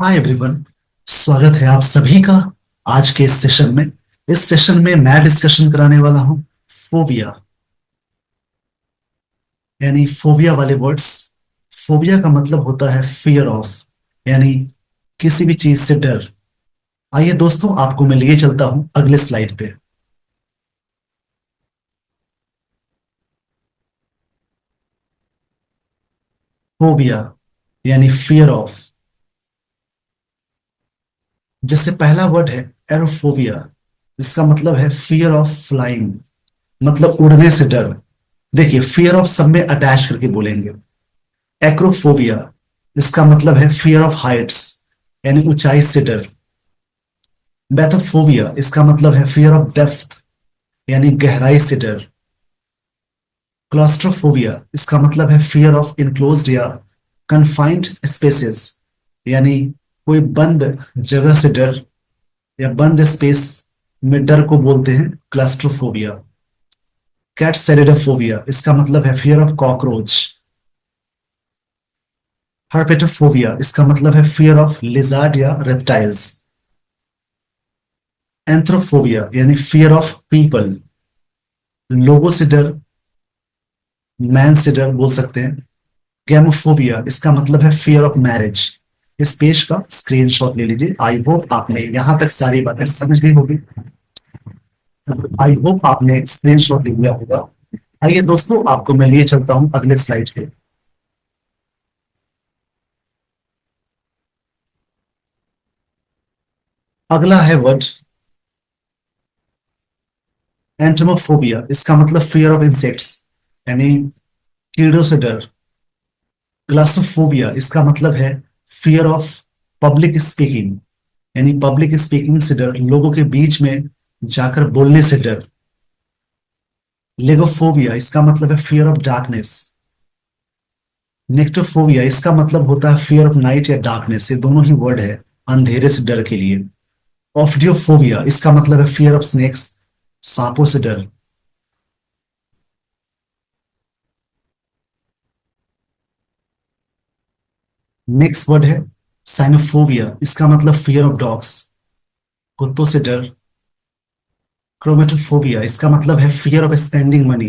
Hi everyone. स्वागत है आप सभी का आज के इस सेशन में। इस सेशन में मैं डिस्कशन कराने वाला हूं फोबिया, यानी फोबिया वाले वर्ड्स। फोबिया का मतलब होता है फियर ऑफ, यानी किसी भी चीज से डर। आइए दोस्तों, आपको मैं लिए चलता हूं अगले स्लाइड पे। फोबिया यानी फियर ऑफ। जैसे पहला वर्ड है एरोफोबिया, इसका मतलब है फियर ऑफ फ्लाइंग, मतलब उड़ने से डर। देखिए, फियर ऑफ सब में अटैच करके बोलेंगे। एक्रोफोबिया, इसका मतलब है फियर ऑफ हाइट्स, यानी ऊंचाई से डर। बैथोफोबिया, इसका मतलब है फियर ऑफ डेप्थ, यानी गहराई से डर। क्लॉस्ट्रोफोबिया, इसका मतलब है फियर ऑफ इनक्लोज्ड या कन्फाइंड स्पेसेस, यानी कोई बंद जगह से डर या बंद स्पेस में डर को बोलते हैं क्लस्ट्रोफोबिया। कैटसेरिडोफोबिया, इसका मतलब है फियर ऑफ कॉकरोच। हर्पेटोफोबिया, इसका मतलब है फियर ऑफ लिजार्ड या रेप्टाइल्स। एंथ्रोफोबिया यानी फियर ऑफ पीपल, लोगों से डर, मैन से डर बोल सकते हैं। गैमोफोबिया, इसका मतलब है फियर ऑफ मैरिज। इस पेज का स्क्रीनशॉट ले लीजिए। आई होप आपने यहां तक सारी बातें समझ ली होगी। आई होप आपने स्क्रीनशॉट ले लिया होगा। आइए दोस्तों, आपको मैं लिए चलता हूं अगले स्लाइड पे। अगला है वर्ड एंटोमोफोबिया, इसका मतलब फियर ऑफ इंसेक्ट्स, यानी कीड़ों से डर। ग्लासोफोबिया, इसका मतलब है फियर ऑफ पब्लिक स्पीकिंग, यानी पब्लिक स्पीकिंग से डर, लोगों के बीच में जाकर बोलने से डर। लेगोफोबिया, इसका मतलब है फियर ऑफ डार्कनेस। नेक्टोफोबिया, इसका मतलब होता है फियर ऑफ नाइट या डार्कनेस। ये दोनों ही वर्ड है अंधेरे से डर के लिए। ऑफ्डियोफोबिया, इसका मतलब है फियर ऑफ स्नेक्स, सांपों से डर। नेक्स्ट वर्ड है साइनोफोबिया, इसका मतलब फियर ऑफ डॉग्स, कुत्तों से डर। क्रोमेटोफोबिया, इसका मतलब है फियर ऑफ स्पेंडिंग मनी,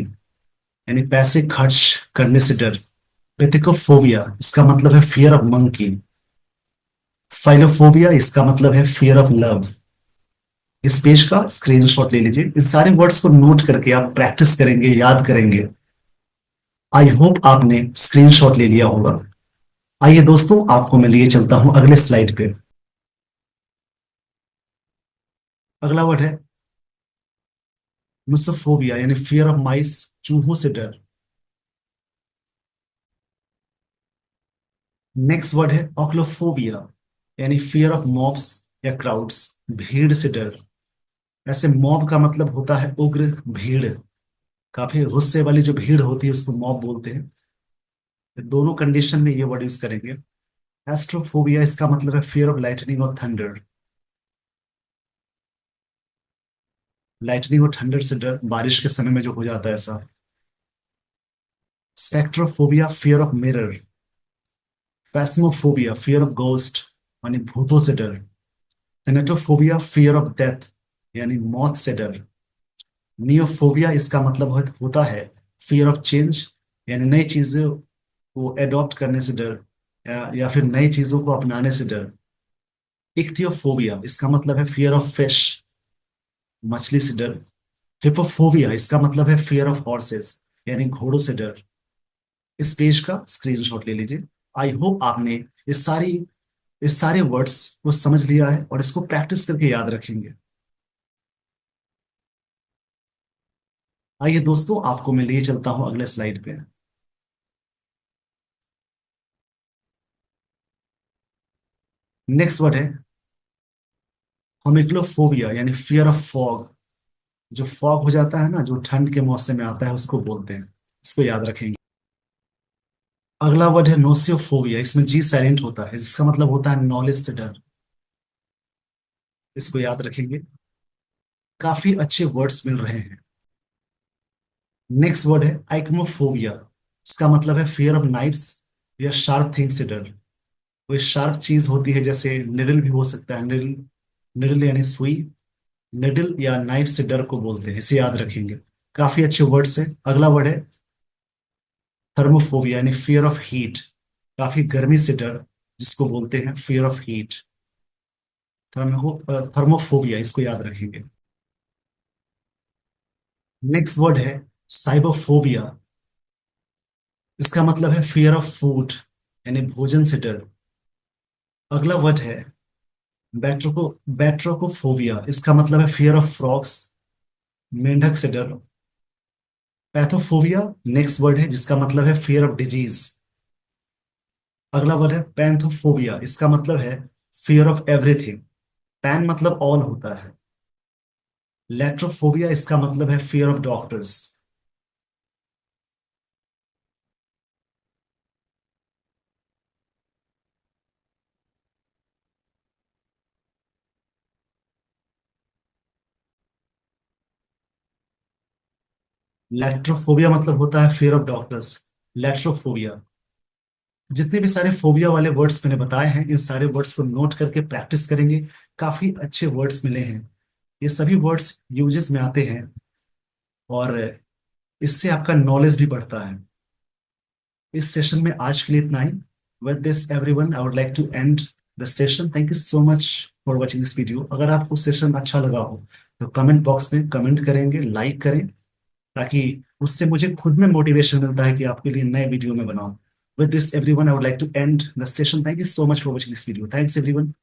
यानी पैसे खर्च करने से डर। पिथिकोफोबिया, इसका मतलब है फियर ऑफ मंकी। फाइलोफोबिया, इसका मतलब है फियर ऑफ लव। इस पेज का स्क्रीनशॉट ले लीजिए। इन सारे वर्ड्स को नोट करके आप प्रैक्टिस करेंगे, याद करेंगे। आई होप आपने स्क्रीनशॉट ले लिया होगा। आइए दोस्तों, आपको मैं लिए चलता हूं अगले स्लाइड पे। अगला वर्ड है मिसोफोबिया, यानी फियर ऑफ माइस, चूहों से डर। नेक्स्ट वर्ड है ऑक्लोफोबिया, यानी फियर ऑफ मॉब्स या क्राउड्स, भीड़ से डर। ऐसे मॉब का मतलब होता है उग्र भीड़, काफी गुस्से वाली जो भीड़ होती है उसको मॉब बोलते हैं। दोनों कंडीशन में ये वर्ड यूज करेंगे। एस्ट्रोफोबिया, इसका मतलब है फियर ऑफ लाइटनिंग और थंडर। लाइटनिंग और थंडर से डर, बारिश के समय में जो हो जाता है ऐसा। Spectrophobia, fear of mirror. Phasmophobia, fear of ghost, यानी भूतों से डर। थेनेटोफोबिया, फियर ऑफ डेथ, यानी मौत से डर। नियोफोबिया, इसका मतलब होता है फियर ऑफ चेंज, यानी नई चीजों को एडॉप्ट करने से डर, या फिर नई चीजों को अपनाने से डर। इक्थियोफोबिया, इसका मतलब है फियर ऑफ फिश, मछली से डर। हिपोफोबिया, इसका मतलब है फियर ऑफ हॉर्सेस, यानी घोड़ों से डर। इस पेज का स्क्रीनशॉट ले लीजिए। आई होप आपने इस सारे वर्ड्स को समझ लिया है और इसको प्रैक्टिस करके याद रखेंगे। आइए दोस्तों, आपको मैं लिए चलता हूं अगले स्लाइड पे। नेक्स्ट वर्ड है होमिक्लोफोबिया, यानी फियर ऑफ फॉग। जो फॉग हो जाता है ना, जो ठंड के मौसम में आता है, उसको बोलते हैं। इसको याद रखेंगे। अगला वर्ड है नोसियोफोबिया, इसमें जी साइलेंट होता है, जिसका मतलब होता है नॉलेज से डर। इसको याद रखेंगे। काफी अच्छे वर्ड्स मिल रहे हैं। नेक्स्ट वर्ड है आइक्मोफोबिया, इसका मतलब है फियर ऑफ नाइट्स या शार्प थिंग्स से डर। कोई शार्प चीज होती है, जैसे निडल भी हो सकता है, निडल, निडल यानी सुई, निडल या नाइफ से डर को बोलते हैं, इसे याद रखेंगे। काफी अच्छे वर्ड्स है। अगला वर्ड है थर्मोफोबिया यानी फियर ऑफ हीट, काफी गर्मी से डर, जिसको बोलते हैं फियर ऑफ हीट। थर्मोफोबिया, इसको याद रखेंगे। नेक्स्ट वर्ड है साइबोफोबिया। इसका मतलब है फियर ऑफ फूड यानी भोजन से डर। अगला वर्ड है बैट्रोको बैट्रोकोफोबिया। इसका मतलब है फियर ऑफ फ्रॉग्स, मेंढक से डर। पैथोफोबिया नेक्स्ट वर्ड है, जिसका मतलब है फियर ऑफ डिजीज। अगला वर्ड है पैंथोफोबिया। इसका मतलब है फियर ऑफ एवरीथिंग। पैन मतलब ऑल होता है। लेट्रोफोबिया इसका मतलब है फियर ऑफ डॉक्टर्स। लेट्रोफोबिया मतलब होता है फियर ऑफ डॉक्टर्स। लेट्रोफोबिया। जितने भी सारे फोबिया वाले वर्ड्स मैंने बताए हैं, इन सारे वर्ड्स को नोट करके प्रैक्टिस करेंगे। काफी अच्छे वर्ड्स मिले हैं। ये सभी वर्ड्स यूजेस में आते हैं, और इससे आपका नॉलेज भी बढ़ता है। इस सेशन में आज के लिए इतना ही। With this everyone, I would like to end the session. Thank you so much for watching this video. अगर आपको सेशन अच्छा लगा हो तो कमेंट बॉक्स में कमेंट करेंगे, लाइक करें, ताकि उससे मुझे खुद में मोटिवेशन मिलता है कि आपके लिए नए वीडियो में बनाऊं। With this, everyone, I would like to end the session. Thank you so much for watching this video. Thanks, everyone.